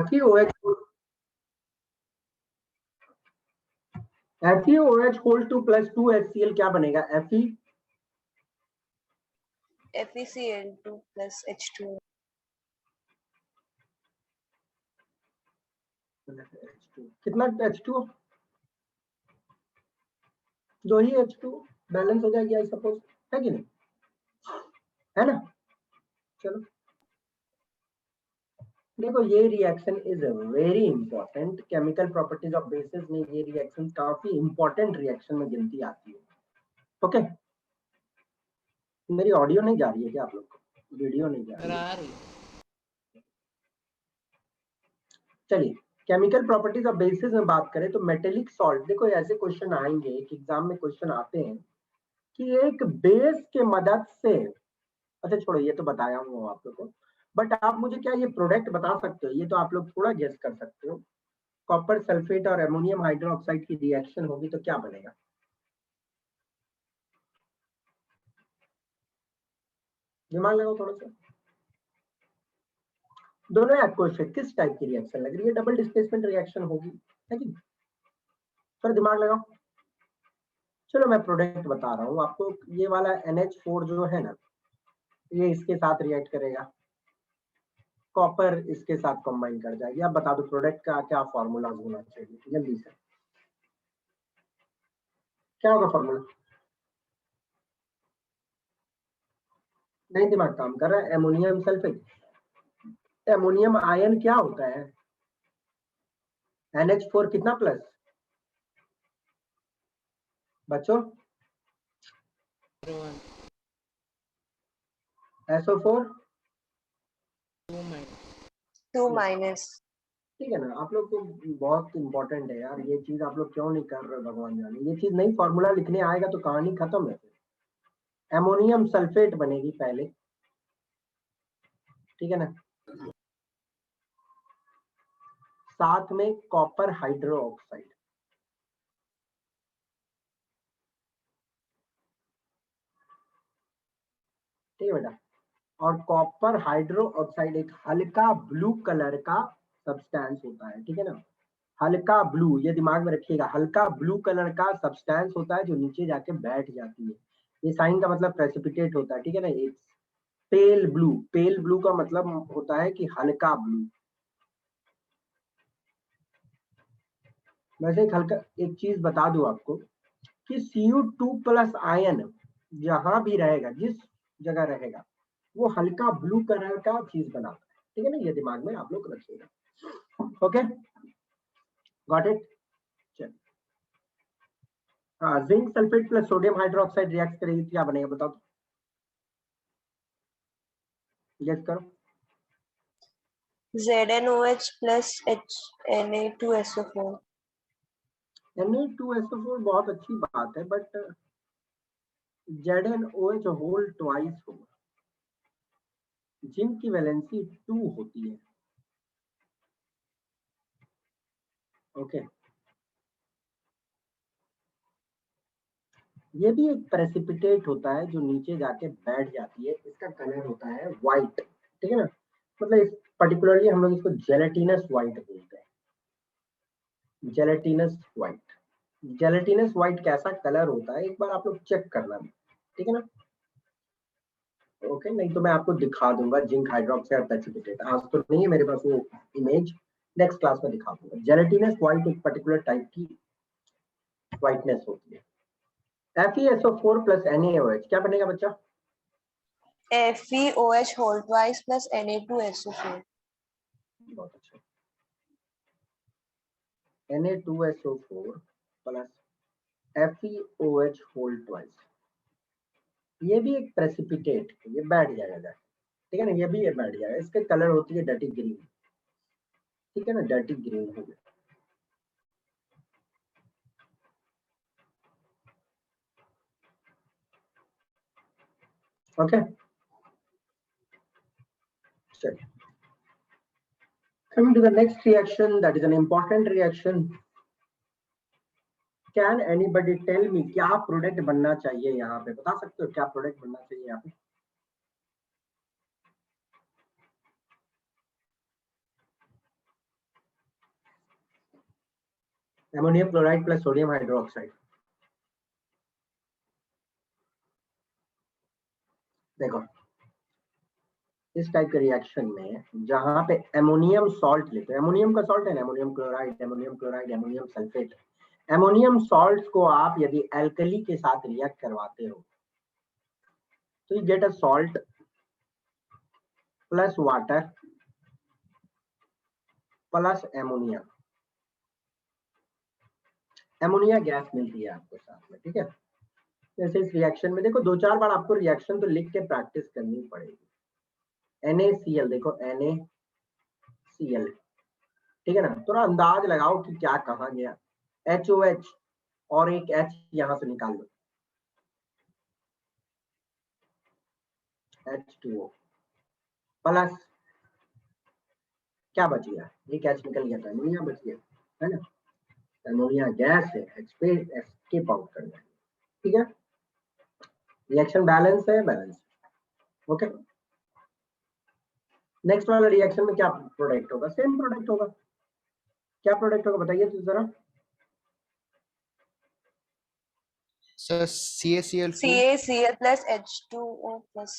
FeOH whole 2 plus 2 HCl क्या बनेगा? FeCl2 plus H2। कितना H2? जो ही H2 बैलेंस हो जाएगी, आई सपोज, है कि नहीं, है ना? चलो देखो, ये reaction is very important. Chemical properties of basis में ये रिएक्शन काफी इंपॉर्टेंट रिएक्शन में गिनती आती है। ओके, मेरी ऑडियो नहीं जा रही है क्या आप लोग को? वीडियो नहीं जा रही है? चलिए, केमिकल प्रॉपर्टीज ऑफ बेसिस में बात करें तो मेटेलिक सॉल्ट, देखो ऐसे क्वेश्चन आएंगे कि एग्जाम में क्वेश्चन आते हैं कि एक बेस के मदद से, अच्छा छोड़ो ये तो बताया हूँ आप लोग को, बट आप मुझे क्या ये प्रोडक्ट बता सकते हो? ये तो आप लोग थोड़ा गेस कर सकते हो। कॉपर सल्फेट और अमोनियम हाइड्रोक्साइड की रिएक्शन होगी तो क्या बनेगा? दिमाग लगाओ थोड़ा सा। दोनों आपको किस टाइप की रिएक्शन लग रही है? डबल डिस्प्लेसमेंट रिएक्शन होगी, है कि? सर दिमाग लगाओ। चलो मैं प्रोडक्ट बता रहा हूँ आपको। ये वाला NH4 जो है ना, ये इसके साथ रिएक्ट करेगा, कॉपर इसके साथ कंबाइन कर जाएगी। अब बता दो प्रोडक्ट का क्या फॉर्मूला होना चाहिए जल्दी से? क्या होगा फॉर्मूला? नहीं दिमाग काम कर रहा है। एमोनियम सल्फेट, एमोनियम आयन क्या होता है? NH4 कितना प्लस बच्चों? SO4 2 minus. ठीक है ना? आप लोग को बहुत इंपॉर्टेंट है यार ये चीज, आप लोग क्यों नहीं कर रहे? भगवान जाने, ये चीज नहीं फॉर्मूला लिखने आएगा तो कहानी खत्म है। एमोनियम सल्फेट बनेगी पहले, ठीक है ना, साथ में कॉपर हाइड्रोक्साइड, ठीक है बेटा। और कॉपर हाइड्रोक्साइड एक हल्का ब्लू कलर का सब्सटेंस होता है, ठीक है ना, हल्का ब्लू, ये दिमाग में रखिएगा, हल्का ब्लू कलर का सब्सटेंस होता है जो नीचे जाके बैठ जाती है। ये साइन का मतलब प्रेसिपिटेट होता है, ठीक है ना। एक पेल ब्लू, पेल ब्लू का मतलब होता है कि हल्का ब्लू। वैसे एक हल्का, एक चीज बता दूं आपको कि Cu2 प्लस आयन जहां भी रहेगा, जिस जगह रहेगा, वो हल्का ब्लू कलर का चीज बनाता है, ठीक है ना। ये दिमाग में आप लोग रखिएगा। Okay, got it? चलिए, zinc sulphate plus sodium hydroxide react करेगी तो क्या बनेगा बताओ? गेस करो। ZnOH plus Na2SO4। Na2SO4 बहुत अच्छी बात है, बट ZnOH होल ट्वाइस होगा। जिंक की वैलेंसी 2 होती है। ओके, ये भी एक प्रेसिपिटेट होता है जो नीचे जाके बैठ जाती है। इसका कलर होता है व्हाइट, ठीक है ना, मतलब इस पर्टिकुलरली हम लोग इसको जेलेटिनस व्हाइट बोलते हैं। जेलेटिनस व्हाइट, जेलेटिनस व्हाइट कैसा कलर होता है एक बार आप लोग चेक करना, ठीक है ना। ओके, नहीं तो मैं आपको दिखा दूंगा जिंक हाइड्रोक्साइड प्रेसिपिटेट। आज तो नहीं है मेरे पास वो इमेज, नेक्स्ट क्लास में दिखा दूंगा। जेलेटिनस व्हाइट एक पर्टिकुलर टाइप की व्हाइटनेस होती है। FeSO4 प्लस NaOH क्या बनेगा बच्चा? FeOH whole twice plus Na2SO4। बहुत अच्छा, Na2SO4 plus FeOH whole twice. ये भी एक प्रेसिपिटेट, ये बैठ जाएगा, ठीक है ना, ये भी ये बैठ जाएगा। इसके कलर होती है डर्टी ग्रीन, ठीक है ना, डर्टी ग्रीन हो गया। ओके, चलिए, coming to the next reaction, that is an important reaction. Can anybody tell me क्या प्रोडक्ट बनना चाहिए? यहाँ पे बता सकते हो क्या प्रोडक्ट बनना चाहिए यहाँ पे? Ammonium chloride plus sodium hydroxide. देखो इस टाइप के रिएक्शन में जहां पे एमोनियम सॉल्ट लेते हैं, एमोनियम का सॉल्ट है ना, ammonium chloride, ammonium chloride, ammonium sulphate, ammonium salts को आप यदि एल्कली के साथ रिएक्ट करवाते हो तो you get a salt plus water plus ammonia, ammonia gas मिलती है आपको साथ में, ठीक है। जैसे इस रिएक्शन में देखो 2-4 बार आपको रिएक्शन तो लिख के प्रैक्टिस करनी पड़ेगी। NaCl, देखो NaCl, ठीक है ना, थोड़ा अंदाज लगाओ कि क्या कहा गया। HOH और एक H यहां से निकाल लो, H2O प्लस क्या बच गया, एक H निकल गया था, एमोनिया बच गया है ना, एमोनिया गैस है, H पे एस्केप आउट करना है, ठीक है। रिएक्शन बैलेंस है, बैलेंस, ओके। नेक्स्ट वाला रिएक्शन में क्या प्रोडक्ट होगा, सेम प्रोडक्ट होगा, क्या प्रोडक्ट होगा बताइए तो जरा। Sir CaCl2 CaCl plus H2O plus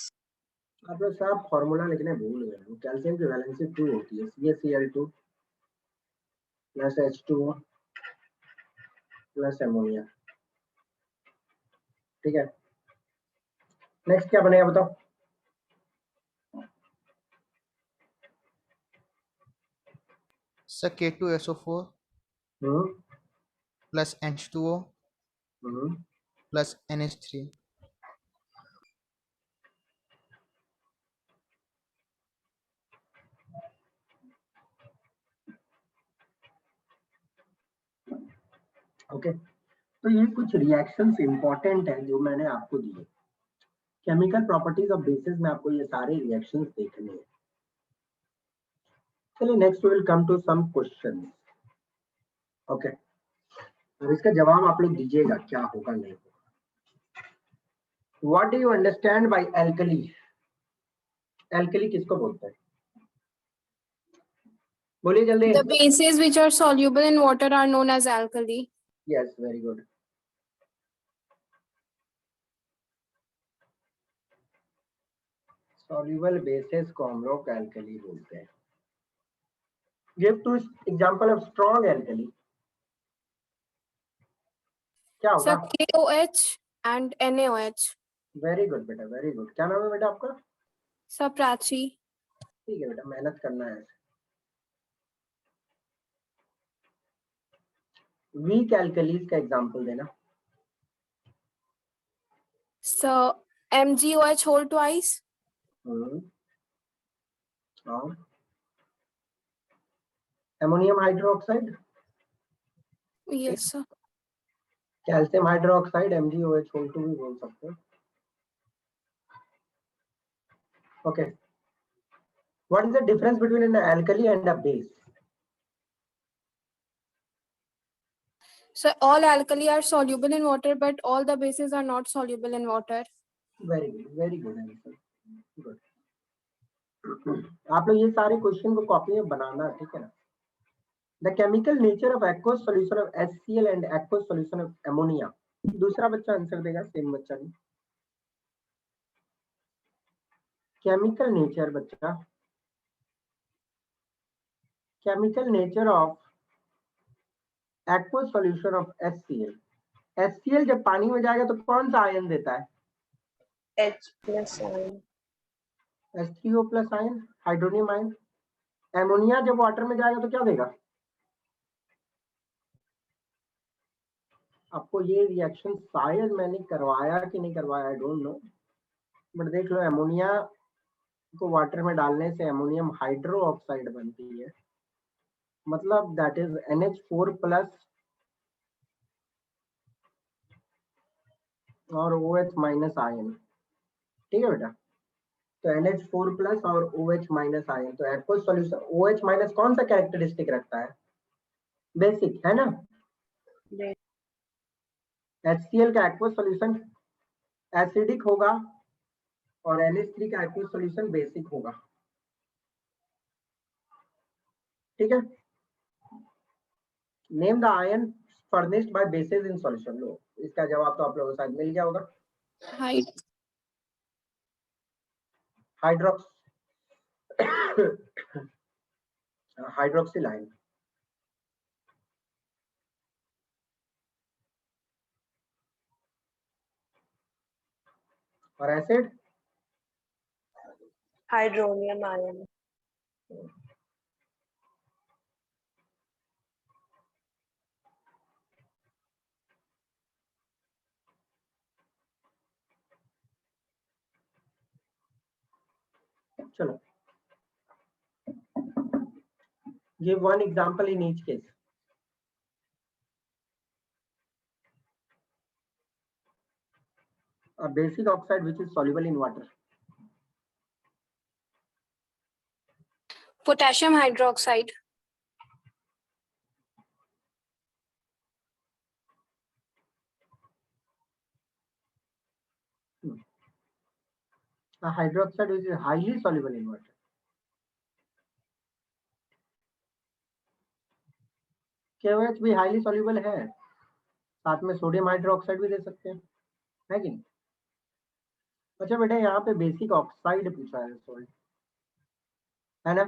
आप लोग साहब फॉर्मूला लिखने भूल गए हो, कैल्शियम की वैलेंसी 2 होती है, CaCl2 plus H2O plus ammonia, ठीक है। नेक्स्ट क्या बनेगा बताओ। Sir K2SO4 plus H2O plus NH3। Okay, तो ये कुछ रिएक्शंस इंपॉर्टेंट है जो मैंने आपको दिए। केमिकल प्रॉपर्टीज ऑफ बेसिस में आपको ये सारे रिएक्शंस देखने हैं। चलिए next will come to some questions, okay. अब इसका जवाब आप लोग दीजिएगा क्या होगा नहीं होगा। What do you understand by alkali, alkali किसको बोलते हैं, बोलिए जल्दी। The bases which are soluble in water are known as alkali. Yes, very good. Soluble basis को हम लोग एल्कली बोलते हैं। Give two example of strong alkali, क्या होगा। So KOH and NaOH. Very good बेटा, वेरी गुड। क्या नाम है बेटा आपका। So Prachi. ठीक है बेटा, मेहनत करना है। वीक एल्कलीज का एग्जांपल देना। So MgOH whole twice. और ammonium hydroxide, Yes, sir. Calcium hydroxide, MgOH whole two भी बोल सकते हो, okay. What is the difference between an alkali and a base. So all alkali are soluble in water, but all the bases are not soluble in water. Very good, very good answer, good. आप लोग ये सारे question को copy में बनाना, ठीक है ना। The chemical nature of aqueous solution of HCl and aqueous solution of ammonia. दूसरा बच्चा आंसर देगा, सेम बच्चा नहीं। केमिकल नेचर बच्चा, chemical nature of aqueous solution of HCl। HCl जब पानी में जाएगा तो कौन सा आयन देता है, H plus ion. H3O plus ion, hydronium ion. Ammonia जब वाटर में जाएगा तो क्या देगा। आपको ये रिएक्शन शायद मैंने करवाया कि नहीं करवाया, आई डोंट नो, बट देख लो एमोनिया को वाटर में डालने से एमोनियम हाइड्रो ऑक्साइड बनती है, मतलब दैट इज NH4 प्लस और OH माइनस आयन, ठीक है बेटा। तो NH4 प्लस और OH माइनस आयन, तो एक्वस सॉल्यूशन OH माइनस कौन सा कैरेक्टरिस्टिक रखता है, बेसिक है ना। HCl का एक्वस सॉल्यूशन एसिडिक होगा और NH3 का एक्वस सॉल्यूशन बेसिक होगा, ठीक है। Name the ion furnished by bases in solution? लो, इसका जवाब तो आप लोगों को शायद मिल गया होगा। हाइड्रोक्स हाइड्रोक्सिलाइन, और एसिड Hydronium ion. चलो, give one example in each case. A basic oxide which is soluble in water. Potassium hydroxide. A hydroxide which is highly soluble in water. KOH भी highly soluble है, साथ में सोडियम हाइड्रोक्साइड भी दे सकते हैं, है कि नहीं? अच्छा बेटा, यहाँ पे बेसिक ऑक्साइड पूछा है, सॉल्ट है ना?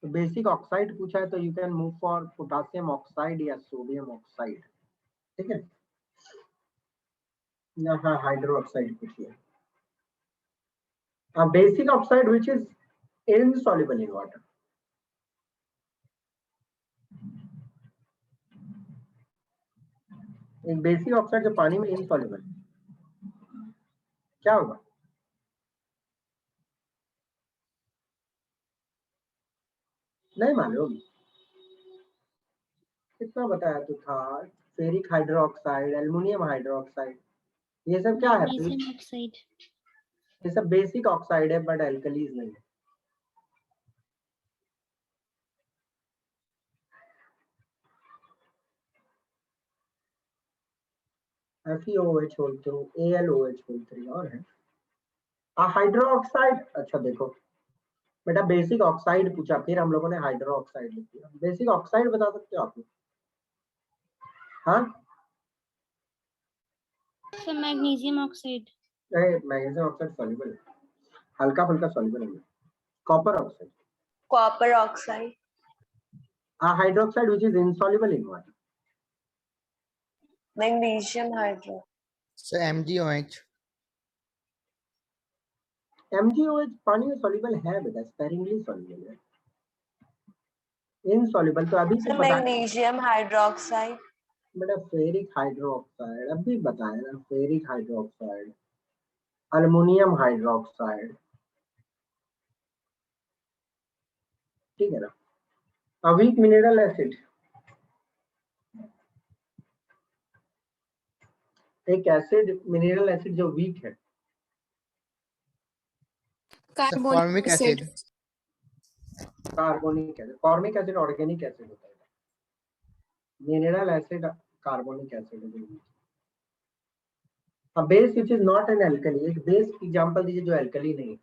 तो बेसिक ऑक्साइड पूछा है तो you can move for potassium oxide या सोडियम ऑक्साइड, ठीक है? यहाँ हाइड्रो ऑक्साइड पूछिए। Basic oxide which is insoluble in water. एक बेसिक ऑक्साइड जो पानी में इनसॉल्युबल, क्या होगा? नहीं मालूम, कितना बताया तो था। फेरिक हाइड्रोक्साइड, एल्युमिनियम हाइड्रोक्साइड, ये सब क्या है? Magnesium oxide. ये सब बेसिक ऑक्साइड है बट एल्कलीज नहीं है। FeOH whole three, AlOH whole 3 और है। हाइड्रोक्साइड, अच्छा देखो बेटा, बेसिक ऑक्साइड पूछा, फिर हम लोगों ने हाइड्रोक्साइड लिख दिया। बेसिक ऑक्साइड बता सकते हो आप लोग? हाँ, sir magnesium oxide. Magnesium oxide soluble है, हल्का फुल्का सॉल्युबल है। Copper oxide, Copper oxide. Hydroxide which is insoluble in water. Magnesium hydro. Sir MgOH। MgOH पानी में सॉल्युबल है बेटा, स्पेरिंगली सॉल्युबल है। इनसॉल्युबल तो अभी So तो बताया magnesium hydroxide. बेटा, फेरिक हाइड्रोक्साइड अभी बताया ना, फेरिक हाइड्रोक्साइड, अल्युमिनियम हाइड्रोक्साइड, ठीक है ना? वीक मिनरल एसिड, एक एसिड मिनरल एसिड जो वीक है। Carbonic formic acid. Acid. Carbonic acid, formic acid organic acid होता है, mineral acid carbonic acid. A base which is not an alkali, एक base example दीजिए जो एल्कली नहीं है।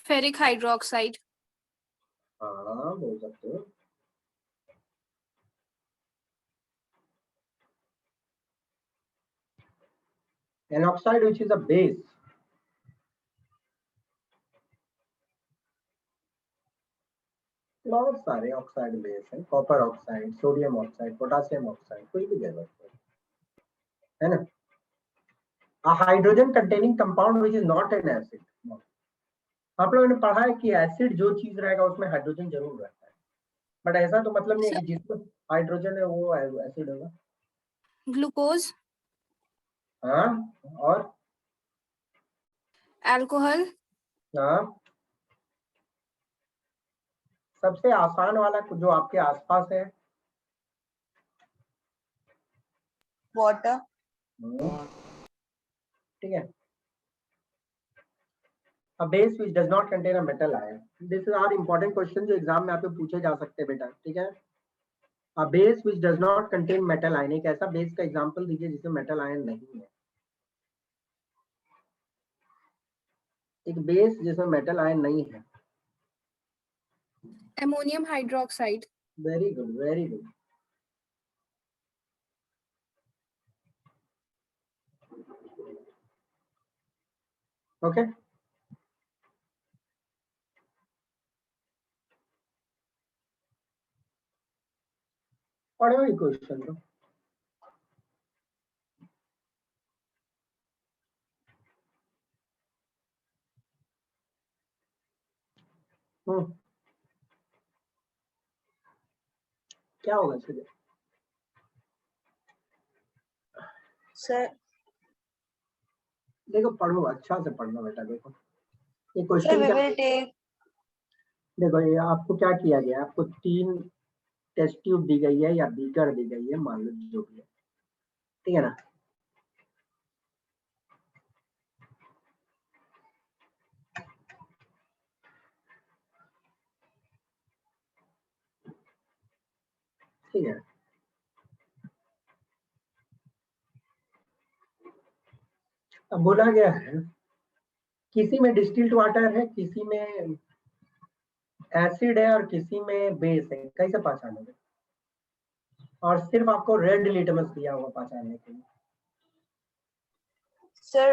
Ferric hydroxide. हाँ बोल सकते हो। An oxide which is a base, बहुत सारे ऑक्साइड बेस हैं, copper oxide, sodium oxide, potassium oxide, कोई भी जगह है ना? Hydrogen containing compound which is not an acid. आप लोगों ने पढ़ा है कि एसिड जो चीज रहेगा उसमें हाइड्रोजन जरूर रहता है, बट ऐसा तो मतलब नहीं है कि जिसमें हाइड्रोजन है वो एसिड होगा। Glucose. हाँ, और Alcohol. हाँ, सबसे आसान वाला जो आपके आसपास है, Water. ठीक है? A base which does not contain a metal ion. This is our important question जो एग्जाम में आपसे पूछे जा सकते हैं बेटा, ठीक है? A base which does not contain metal ion, एक ऐसा बेस का एग्जांपल दीजिए जिसमें मेटल आयन नहीं है। एक बेस जिसमें मेटल आयन नहीं है। Ammonium hydroxide. Very good, very good. Okay, पढ़ो ये क्वेश्चन तो। क्या होगा इसके? सर देखो पढ़ो, अच्छा से पढ़ना बेटा। देखो ये सर क्वेश्चन वी क्या, विल टेक देखो ये आपको क्या किया गया है, आपको 3 टेस्ट ट्यूब दी गई है या बीकर दी गई है, मान लो जो भी है, ठीक है ना। ठीक है, अब बोला गया है किसी में डिस्टिल्ड वाटर है, किसी में एसिड है और किसी में बेस है, कैसे पहचानोगे? और सिर्फ आपको रेड लिटमस दिया हुआ पहचानने के लिए। sir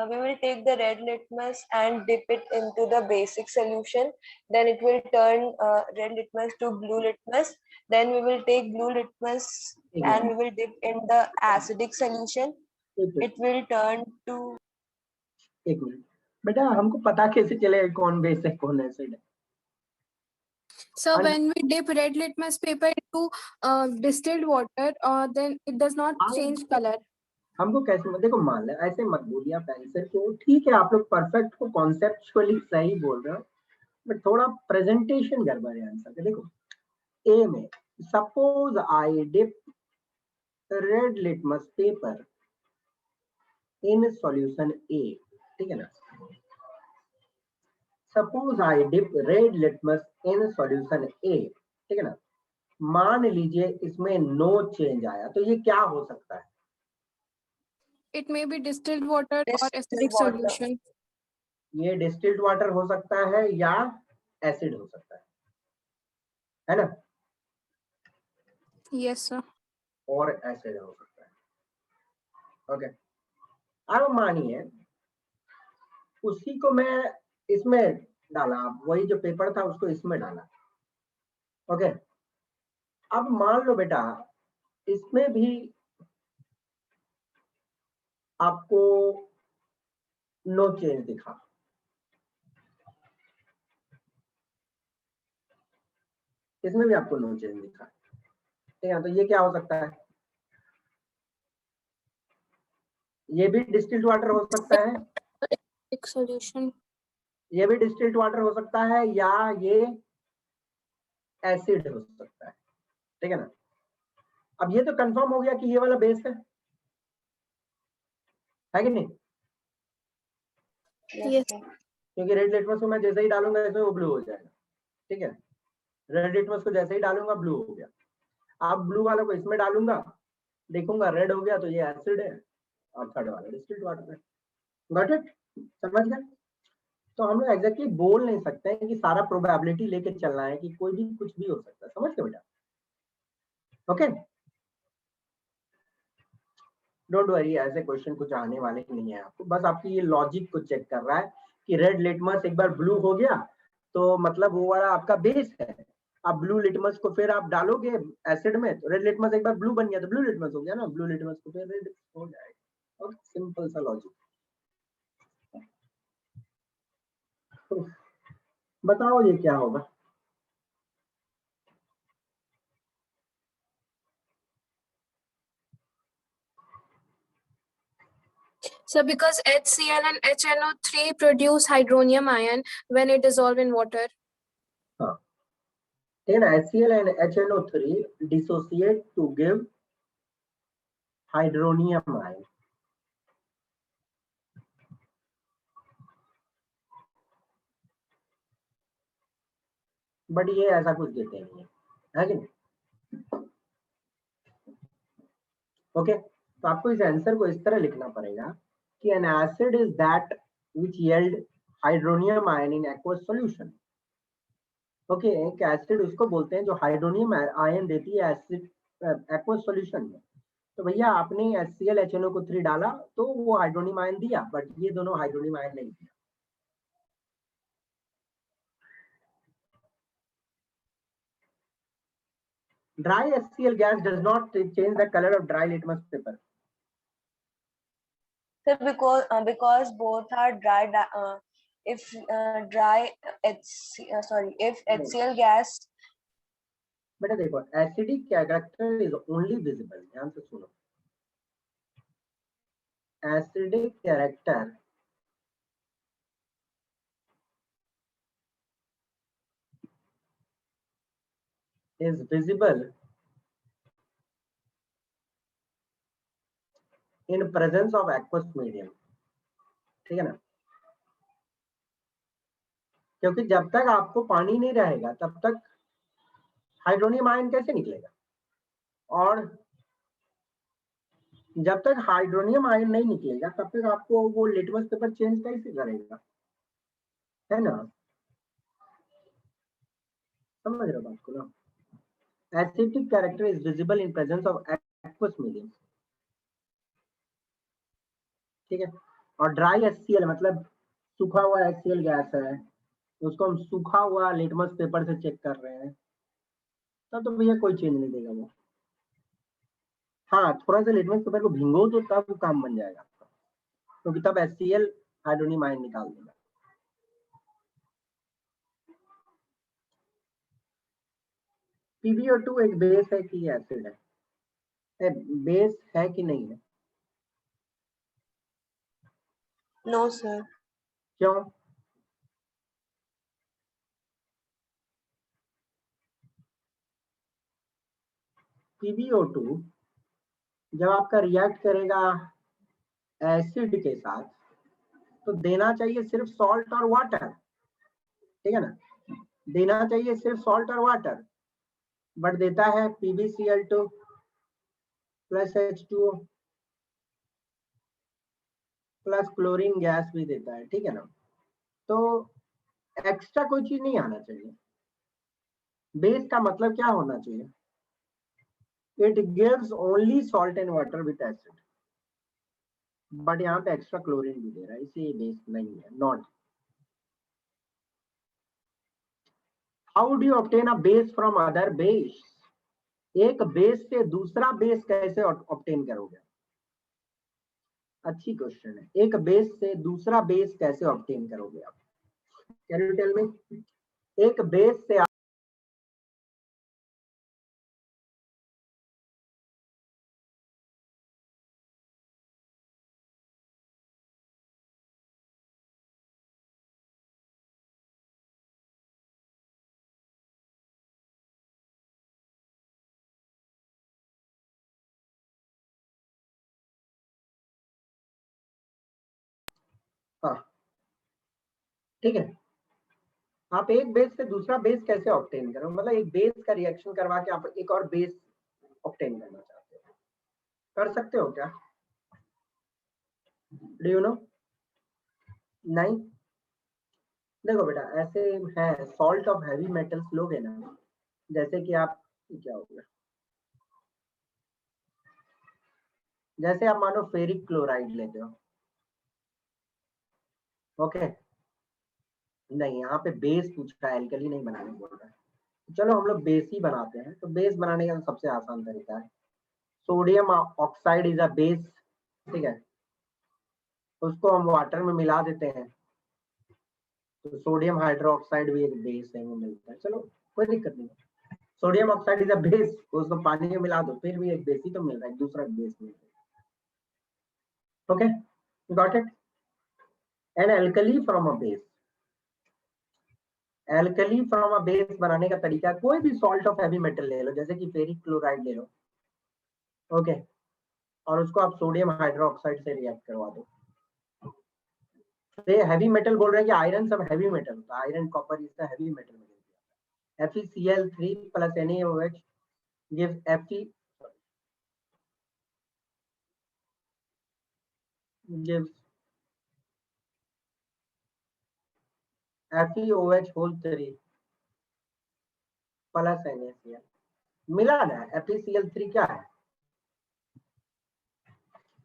we will take the red litmus and dip it into the basic solution, then it will turn red litmus to blue litmus, then we will take blue litmus ठीक and है, we will dip in the acidic solution, ठीक है, it will turn to 1 minute बेटा, हमको पता कैसे चलेगा कौन बेस है कौन एसिड है? So And- when we dip red litmus paper into distilled water, then it does not change color. हमको कैसे, देखो मान ले ऐसे मत बोलिए आप आंसर को, ठीक है आप लोग परफेक्ट को कॉन्सेप्चुअली सही बोल रहे हो, बट थोड़ा प्रेजेंटेशन गड़बड़ है आंसर का। देखो ए में suppose I dip red litmus paper in solution A, ठीक है ना। Suppose I dip red litmus in solution A, ठीक है ना। मान लीजिए इसमें नो चेंज आया, तो ये क्या हो सकता है? It may be distilled water or distilled acidic water. solution. ये डिस्टिल्ड वाटर हो सकता है या एसिड हो सकता है ना? Yes, sir. और एसिड हो सकता है। ओके, अब मानिए उसी को मैं इसमें डाला, वही जो पेपर था उसको इसमें डाला। ओके, अब मान लो बेटा इसमें भी आपको नो चेंज दिखा, इसमें भी आपको नो चेंज दिखा, ठीक है। तो ये क्या हो सकता है? ये भी डिस्टिल्ड वाटर हो सकता है, Acidic solution. ये भी डिस्टिल्ड वाटर हो सकता है, या ये एसिड हो सकता है, ठीक है ना। अब ये तो कंफर्म हो गया कि ये वाला बेस है कि नहीं? Yes. sir. क्योंकि रेड लिटमस को मैं जैसे ही डालूंगा इसमें वो ब्लू हो जाएगा, ठीक है। रेड लिटमस को जैसे ही डालूंगा ब्लू हो गया। अब ब्लू वाला को इसमें डालूंगा, देखूंगा रेड हो गया तो ये एसिड है और थर्ड वाला डिस्टिल्ड वाटर है। Got it? समझ गए? तो हम लोग एग्जैक्टली बोल नहीं सकते हैं कि सारा प्रोबेबिलिटी लेके चलना है कि कोई भी कुछ भी हो सकता है। समझ गए बेटा? ओके, डोंट वरी, ऐसे क्वेश्चन कुछ आने वाले ही नहीं है आपको, बस आपकी ये लॉजिक को चेक कर रहा है कि रेड लिटमस एक बार ब्लू हो गया तो मतलब वो वाला आपका बेस है। अब ब्लू लिटमस को फिर आप डालोगे एसिड में, तो रेड लिटमस एक बार ब्लू बन गया तो ब्लू लिटमस हो गया ना, ब्लू लिटमस को फिर रेड हो जाएगा। ओके, सिंपल सा लॉजिक। बताओ ये क्या होगा? So because HCl and HNO3 produce hydronium ion when it dissolve in water. हाँ, then HCl and HNO3 dissociate to give hydronium ion. But ये ऐसा कुछ देते नहीं है कि नहीं? ओके, तो आपको इस आंसर को इस तरह लिखना पड़ेगा कि an acid is that which yield hydronium ion in aqueous solution. Okay, एक एसिड उसको बोलते हैं जो हाइड्रोनियम आयन देती है एसिड एक्वस सॉल्यूशन में। तो भैया आपने HCl HNO3 डाला तो वो हाइड्रोनियम आयन दिया, बट ये दोनों हाइड्रोनियम आयन नहीं दिया। Dry HCl gas does not change the color of dry litmus paper. So because both are dry, if HCl gas. बेटा देखो, acidic character is only visible, ध्यान से सुनो। Acidic character is visible in presence of aqueous medium, ठीक है ना? क्योंकि जब तक आपको पानी नहीं रहेगा तब तक हाइड्रोनियम आयन कैसे निकलेगा, और जब तक हाइड्रोनियम आयन नहीं निकलेगा तब तक आपको वो लिटमस पेपर चेंज कैसे करेगा, है ना? समझ रहे हो बात को ना? Acidic character is visible in presence of aqueous medium, ठीक है। और ड्राई HCl मतलब सूखा हुआ HCl गैस है, उसको हम सूखा हुआ लिटमस पेपर से चेक कर रहे हैं, तब तो भैया कोई चेंज नहीं देगा वो। हाँ, थोड़ा सा लिटमस पेपर को भिंगो तो तब वो काम बन जाएगा आपका, क्योंकि तब HCl हाइड्रोनियम आयन निकाल देगा। PbO2 एक बेस है कि एसिड है? बेस है कि नहीं है? No sir. क्यों? PbO2 जब आपका रिएक्ट करेगा एसिड के साथ तो देना चाहिए सिर्फ सॉल्ट और वाटर, ठीक है ना? देना चाहिए सिर्फ सॉल्ट और वाटर, बट देता है PbCl2 plus H2O plus chlorine gas भी देता है, ठीक है ना? तो एक्स्ट्रा कोई चीज नहीं आना चाहिए। बेस का मतलब क्या होना चाहिए? It gives only salt and water with acid, but यहाँ पे एक्स्ट्रा क्लोरीन भी दे रहा है, इसलिए बेस नहीं है, not. How do you obtain a base from other base? एक बेस से दूसरा बेस कैसे ऑब्टेन करोगे? अच्छी क्वेश्चन है, एक बेस से दूसरा बेस कैसे ऑब्टेन करोगे आप? Can you tell me? एक बेस से हाँ, ठीक है, आप एक बेस से दूसरा बेस कैसे ऑब्टेन करो, मतलब एक बेस का रिएक्शन करवा के आप एक और बेस ऑब्टेन करना चाहते हो, कर सकते हो क्या? Do you know? नहीं। देखो बेटा, ऐसे है, सॉल्ट ऑफ हैवी मेटल्स लोगे ना, जैसे कि आप, क्या हो गया, जैसे आप मानो फेरिक क्लोराइड लेते हो, ओके, नहीं यहाँ पे बेस पूछ रहा है, एल्कली नहीं बनाने बोल रहा है। चलो हम लोग बेस ही बनाते हैं। तो बेस बनाने का सबसे आसान तरीका है, sodium oxide is a base, ठीक है, उसको हम वाटर में मिला देते हैं, तो सोडियम हाइड्रोक्साइड भी एक बेस है, वो मिलता है। चलो कोई दिक्कत नहीं, sodium oxide is a base, उसको पानी में मिला दो, फिर भी एक बेस ही तो मिल रहा है, दूसरा बेस मिल रहा है। Okay, got it? An alkali from a base, alkali from a base बनाने का तरीका, कोई भी सॉल्ट ऑफ हैवी मेटल ले लो, जैसे कि फेरिक क्लोराइड ले लो, ओके, और उसको आप सोडियम हाइड्रोक्साइड से रिएक्ट करवा दो। हैवी मेटल बोल रहे हैं कि आयरन सब हैवी मेटल होता है, iron copper is the heavy metal में FeCl3 plus NaOH gives FeOH whole 3 plus NaCl मिला ना। FeCl3 क्या है?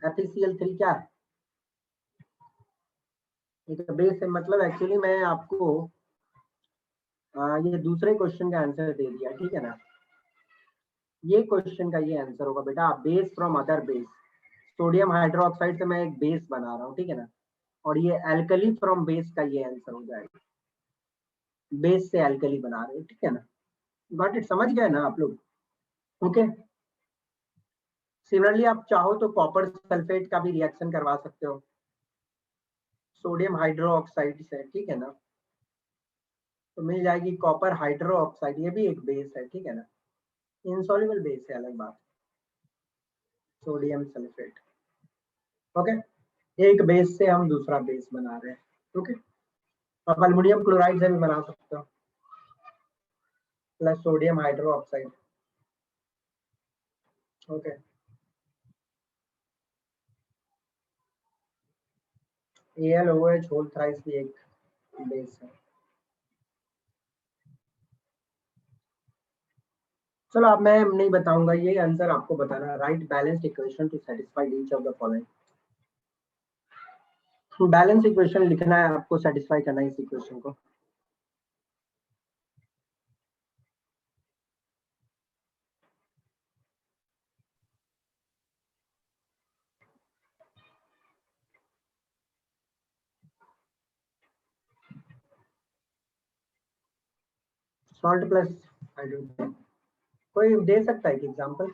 FeCl3 क्या है? एक बेस है। मतलब एक्चुअली मैं आपको ये दूसरे क्वेश्चन का आंसर दे दिया, ठीक है ना। ये क्वेश्चन का ये आंसर होगा बेटा, base from other base. Sodium hydroxide से मैं एक बेस बना रहा हूँ, ठीक है ना, और ये एल्कली फ्रॉम बेस का ये आंसर हो जाएगा। बेस से एल्कली बना रहे हो, ठीक है ना। Got it? समझ गए ना आप लोग? ओके। सिमिलरली आप चाहो तो कॉपर सल्फेट का भी रिएक्शन करवा सकते हो सोडियम हाइड्रोक्साइड से, ठीक है ना। तो मिल जाएगी कॉपर हाइड्रोक्साइड, ये भी एक बेस है, ठीक है ना। इनसॉल्युबल बेस है, अलग बात। Sodium sulphate, okay. एक बेस से हम दूसरा बेस बना रहे हैं, ओके। आप एल्युमिनियम क्लोराइड से भी बना सकते हो, plus sodium hydroxide, okay. AlOH whole thrice भी एक बेस है। चलो अब मैं नहीं बताऊंगा, ये आंसर आपको बताना। Right balanced equation two satisfy each of the following. Balance equation लिखना है आपको, सेटिस्फाई करना है इस इक्वेशन को। सॉल्ट प्लस हाइड्रोजन, कोई दे सकता है कि example?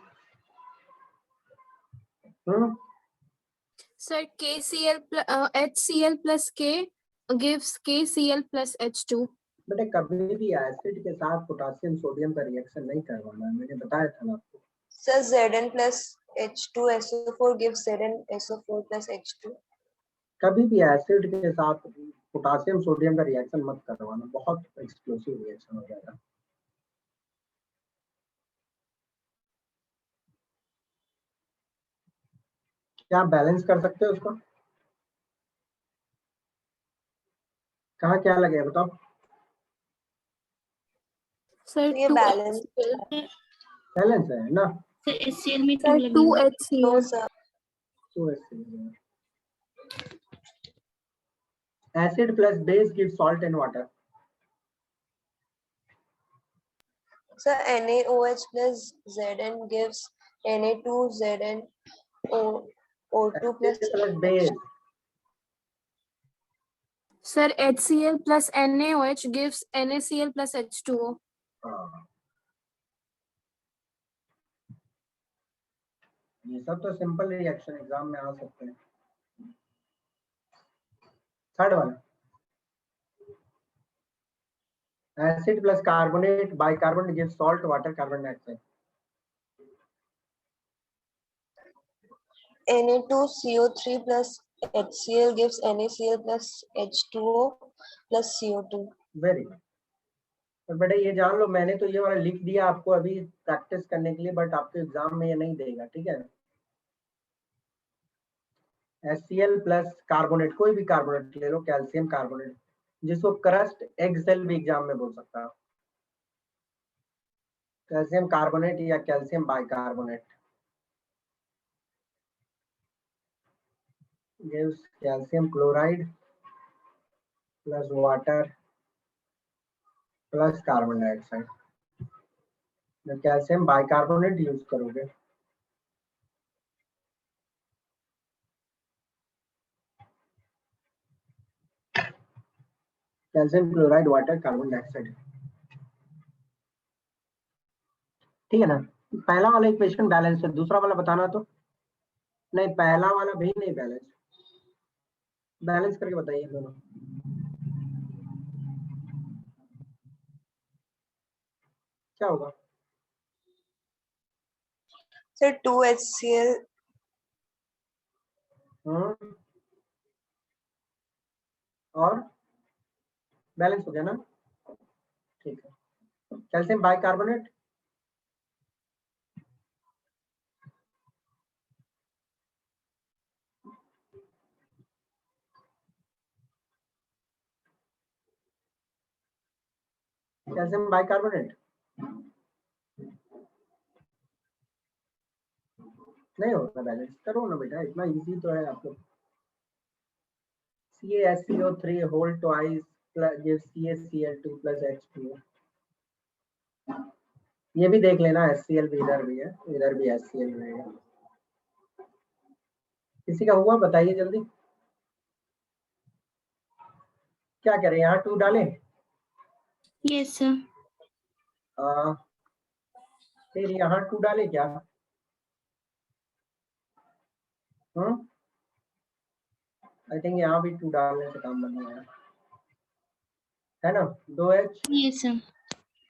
Sir, HCl plus K gives KCl plus H2. बेटे कभी भी एसिड के साथ पोटेशियम सोडियम का रिएक्शन नहीं करवाना है, मैंने बताया था ना आपको। Sir, Zn plus H2SO4 gives ZnSO4 plus H2. कभी भी एसिड के साथ पोटेशियम सोडियम का रिएक्शन मत करवाना, बहुत एक्सप्लोसिव रिएक्शन हो जाएगा। क्या आप बैलेंस कर सकते हो उसको? कहाँ क्या लगे बताओ? Sir, ये 2 balance HCl. बैलेंस है ना। सर HCl में 2 Sir, 2 लगेगा। no HCl. sir. तो acid plus base give salt and water. Sir, NaOH plus Zn gives Na2ZnO2 plus acid plus base, Sir, HCl plus NaOH gives NaCl plus H2O. ये सब तो simple reaction exam में आ सकते हैं। Third one, acid plus carbonate bicarbonate give salt water carbon dioxide. Na2CO3 plus HCl gives NaCl plus H2O plus CO2. Very good. तो बेटा ये जान लो, मैंने तो ये वाला लिख दिया आपको अभी प्रैक्टिस करने के लिए, बट आपके एग्जाम में ये नहीं देगा, ठीक है। HCl प्लस कार्बोनेट, कोई भी कार्बोनेट ले लो, कैल्शियम कार्बोनेट, जिसको क्रस्ट एग सेल भी एग्जाम में बोल सकता है। कैल्शियम कार्बोनेट या calcium bicarbonate gives calcium chloride plus water plus carbon dioxide। जब कैल्शियम बाइकार्बोनेट यूज करोगे calcium chloride water carbon dioxide, ठीक है ना। पहला वाला इक्वेशन बैलेंस है, दूसरा वाला बताना तो नहीं, पहला वाला भी नहीं बैलेंस, बैलेंस करके बताइए दोनों। क्या होगा? Sir, 2HCl और बैलेंस हो गया ना, ठीक है। कैल्शियम बाइकार्बोनेट कैल्शियम बाइकार्बोनेट नहीं होता बैलेंस, करो ना बेटा, इतना इजी तो है आप लोग। CaSCO3 whole twice gives CaCl2 plus H2O। ये भी देख लेना, HCl भी इधर भी है, इधर भी HCl रहेगा। किसी का हुआ बताइए जल्दी, क्या करें, यहाँ 2 डालें? Yes, sir. फिर यहाँ 2 डालें क्या? आई थिंक यहाँ भी 2 डालने से काम बन गया है ना। 2H, Yes, sir.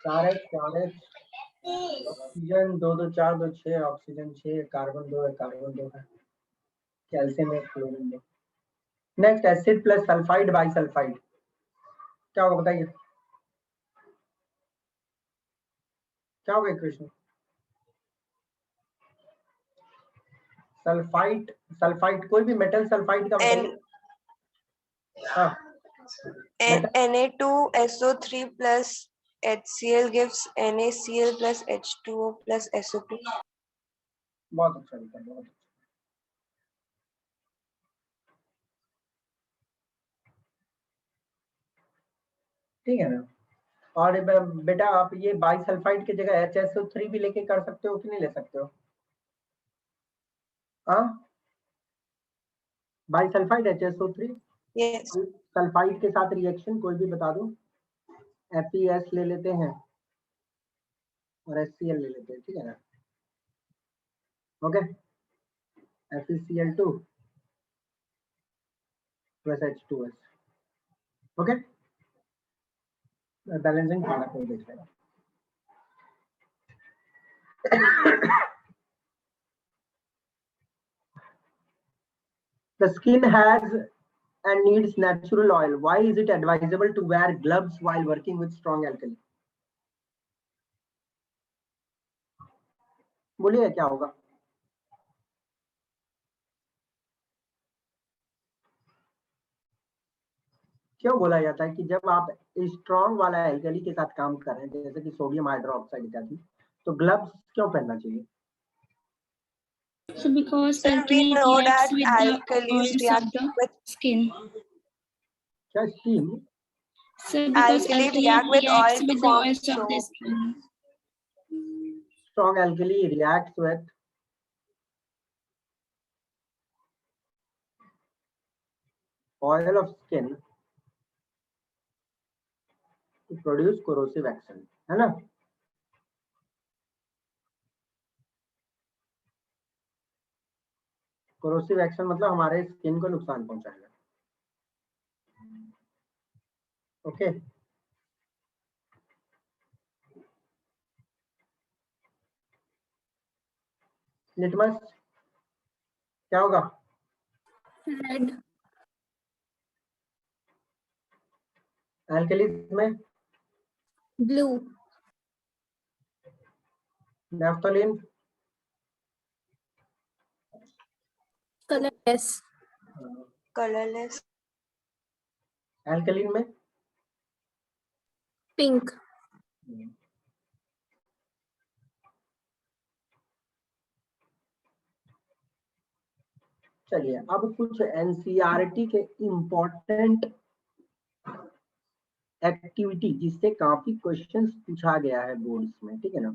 4H, 4H, oxygen 2 2 4 2 6, oxygen 6, carbon 2 है, कार्बन 2 है, calcium 1, chlorine 2। Next acid plus sulphide by sulphide, क्या होगा बताइए, क्या होगा इक्वेशन? सल्फाइड, सल्फाइड कोई भी मेटल सल्फाइड का बताइए। हाँ, Na2SO3 plus HCl gives NaCl plus H2O plus SO2। बहुत अच्छा लिखा, बहुत अच्छा। ठीक है ना। और बेटा आप ये बाइसल्फाइड की जगह HSO3 भी लेके कर सकते हो कि नहीं ले सकते हो? हाँ, बाइसल्फाइड HSO3 Yes। सल्फाइड के साथ रिएक्शन कोई भी बता दो, FeS ले लेते हैं और HCl ले लेते हैं, ठीक है ना। Okay, FeCl2 plus H2S। Okay, balancing खाना कोई देख लेगा। The skin has and needs natural oil. Why is it advisable to wear gloves while working with strong alkali? बोलिए क्या होगा? क्यों बोला जाता है कि जब आप स्ट्रॉन्ग वाला एल्कली के साथ काम कर रहे हैं, जैसे कि सोडियम हाइड्रोक्साइड इत्यादि, तो ग्लव्स क्यों पहनना चाहिए? So because Sir, we alkali know reacts that with the alkalis oils of react the with skin. क्या steam? So because alkali alkali react with reacts oil to with the form oils of the soap। skin. Strong alkali reacts with oil of skin to produce corrosive action, है ना। corrosive action मतलब हमारे skin को नुकसान पहुंचाएगा। Okay, litmus क्या होगा? Red. Alkalis में Blue. Naphthalene Colorless. Colorless। Alkaline में Pink. चलिए अब कुछ एनसीईआरटी के इम्पोर्टेंट एक्टिविटी जिससे काफी क्वेश्चंस पूछा गया है बोर्ड्स में, ठीक है ना।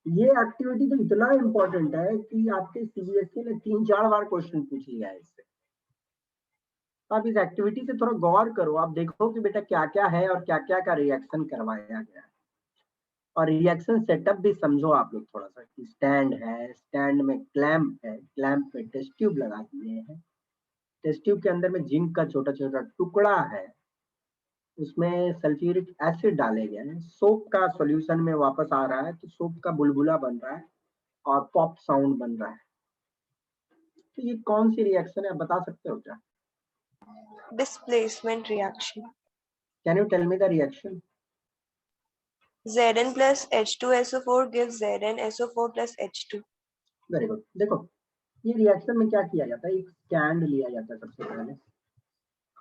ये एक्टिविटी तो इतना इम्पोर्टेंट है कि आपके सीबीएसई ने 3-4 बार क्वेश्चन पूछ लिया है इससे। आप इस एक्टिविटी से थोड़ा गौर करो, आप देखो कि बेटा क्या क्या है और क्या क्या का रिएक्शन करवाया गया है, और रिएक्शन सेटअप भी समझो आप लोग थोड़ा सा कि स्टैंड है, स्टैंड में क्लैंप है, क्लैंप पे टेस्ट ट्यूब लगा दिए हैं, टेस्ट ट्यूब के अंदर में जिंक का छोटा छोटा टुकड़ा है, उसमें सल्फ्यूरिक एसिड डाले गए हैं, सोप का सॉल्यूशन में वापस आ रहा है तो सोप का बुलबुला बन रहा है और पॉप साउंड बन रहा है। तो ये कौन सी रिएक्शन है बता सकते हो क्या? Displacement reaction। Can you tell me the reaction? Zn plus H2SO4 gives ZnSO4 plus H2। Very good. देखो ये रिएक्शन में क्या किया जाता है, एक स्टैंड लिया जाता है, सबसे पहले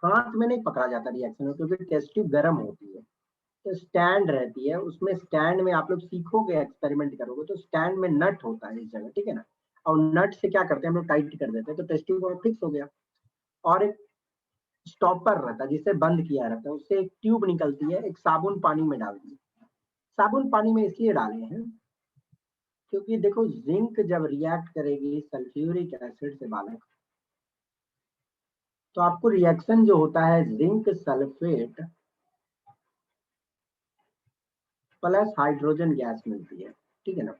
हाथ में नहीं पकड़ा जाता रिएक्शन में क्योंकि टेस्ट ट्यूब गर्म होती है, तो स्टैंड रहती है, उसमें स्टैंड में आप लोग सीखोगे, एक्सपेरिमेंट करोगे तो स्टैंड में नट होता है इस जगह, ठीक है ना। और नट से क्या करते हैं हम लोग, टाइट कर देते हैं, तो टेस्ट ट्यूब फिक्स हो गया। और एक स्टॉपर रहता है जिसे बंद किया रहता है, उससे एक ट्यूब निकलती है, एक साबुन पानी में डालती है। साबुन पानी में इसलिए डाले हैं क्योंकि देखो जिंक जब रिएक्ट करेगी सल्फ्यूरिक एसिड से बालक, तो आपको रिएक्शन जो होता है zinc sulphate plus hydrogen gas मिलती है, ठीक है ना।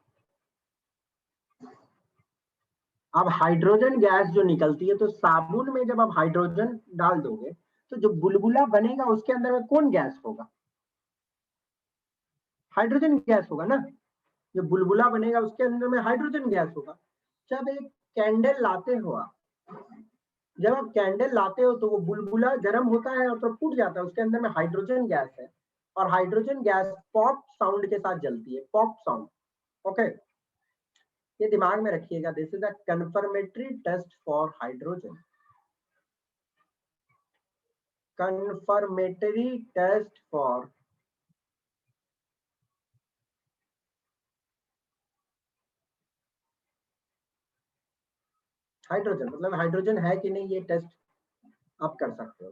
अब हाइड्रोजन गैस जो निकलती है, तो साबुन में जब आप हाइड्रोजन डाल दोगे तो जो बुलबुला बनेगा उसके अंदर में कौन गैस होगा, हाइड्रोजन गैस होगा ना। जो बुलबुला बनेगा उसके अंदर में हाइड्रोजन गैस होगा। जब एक कैंडल लाते हो आप, जब आप कैंडल लाते हो तो वो बुलबुला गर्म होता है और तो फूट जाता है, उसके अंदर में हाइड्रोजन गैस है, और हाइड्रोजन गैस पॉप साउंड के साथ जलती है, पॉप साउंड। ओके, ये दिमाग में रखिएगा, this is a confirmatory test for hydrogen, confirmatory test for hydrogen. मतलब हाइड्रोजन है कि नहीं, ये टेस्ट आप कर सकते हो।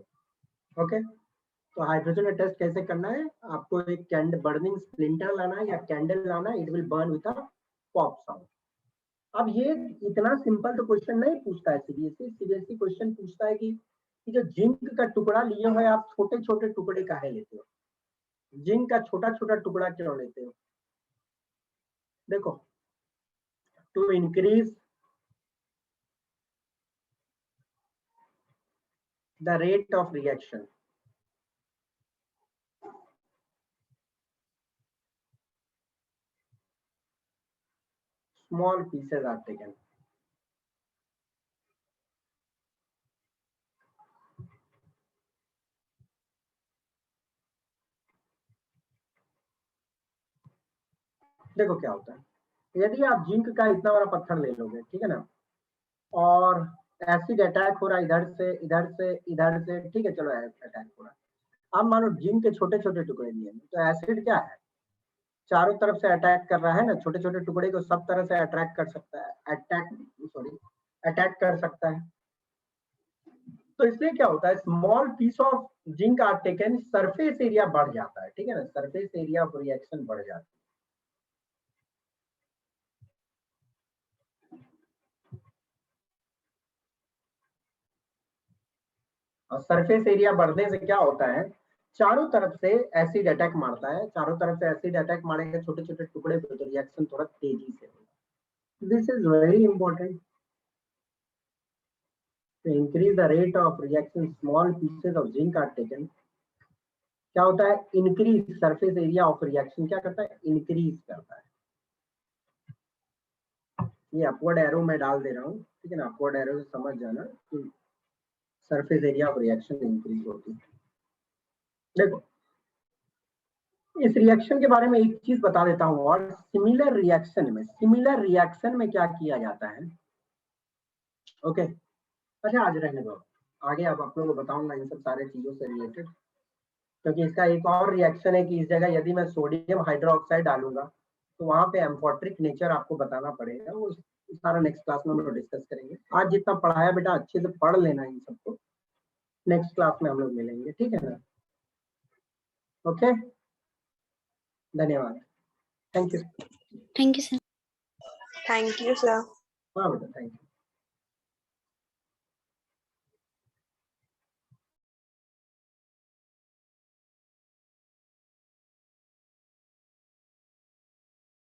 ओके, तो हाइड्रोजन का टेस्ट कैसे करना है, आपको एक कैंडल बर्निंग स्प्लिंटर लाना है या कैंडल लाना है, it will burn with a pop sound. अब ये इतना सिंपल तो क्वेश्चन नहीं पूछता है सीबीएसई क्वेश्चन पूछता है कि जो जिंक का टुकड़ा लिए हुए आप छोटे छोटे टुकड़े काहे लेते हो, जिंक का छोटा छोटा टुकड़ा क्यों लेते हो। देखो, to increase the rate of reaction, small pieces are taken. देखो क्या होता है, यदि आप जिंक का इतना बड़ा पत्थर ले लोगे, ठीक है ना, और एसिड अटैक हो रहा है इधर से इधर से इधर से, ठीक है, चलो अटैक हो रहा है, अब मानो जिंक के छोटे छोटे टुकड़े लिए, तो एसिड क्या है, चारों तरफ से अटैक कर रहा है ना, छोटे छोटे टुकड़े को सब तरह से अट्रैक्ट कर सकता है, अटैक कर सकता है। तो इसलिए क्या होता है, small piece of zinc are taken, surface area बढ़ जाता है, ठीक है ना, सरफेस एरिया ऑफ रिएक्शन बढ़ जाता है। और सरफेस एरिया बढ़ने से क्या होता है, चारों तरफ से एसिड अटैक मारता है, चारों तरफ से एसिड अटैक मारेगा छोटे छोटे टुकड़े पे, तो रिएक्शन थोड़ा तेजी से होगा। This is very important, to increase the rate of reaction small pieces of zinc are taken। क्या होता है, increase surface area of reaction, क्या करता है, इंक्रीज करता है। ये अपवर्ड एरो में डाल दे रहा हूँ, ठीक है ना, अपवर्ड एरो से समझ जाना कि surface area of reaction increase होती है। देखो, इस रिएक्शन के बारे में एक चीज बता देता हूँ, और सिमिलर रिएक्शन में क्या किया जाता है। ओके, अच्छा आज रहने दो, आगे अब आप लोगों को बताऊंगा इन सब सारे चीजों से रिलेटेड, क्योंकि इसका एक और रिएक्शन है कि इस जगह यदि मैं सोडियम हाइड्रोक्साइड डालूंगा तो वहां पे एम्फोट्रिक नेचर आपको बताना पड़ेगा, वो सारा नेक्स्ट क्लास में हम लोग डिस्कस करेंगे। आज जितना पढ़ाया बेटा अच्छे से पढ़ लेना इन सबको, नेक्स्ट क्लास में हम लोग मिलेंगे, ठीक है ना। ओके, धन्यवाद, thank you. Thank you, sir. Thank you, sir. हाँ बेटा, थैंक यू।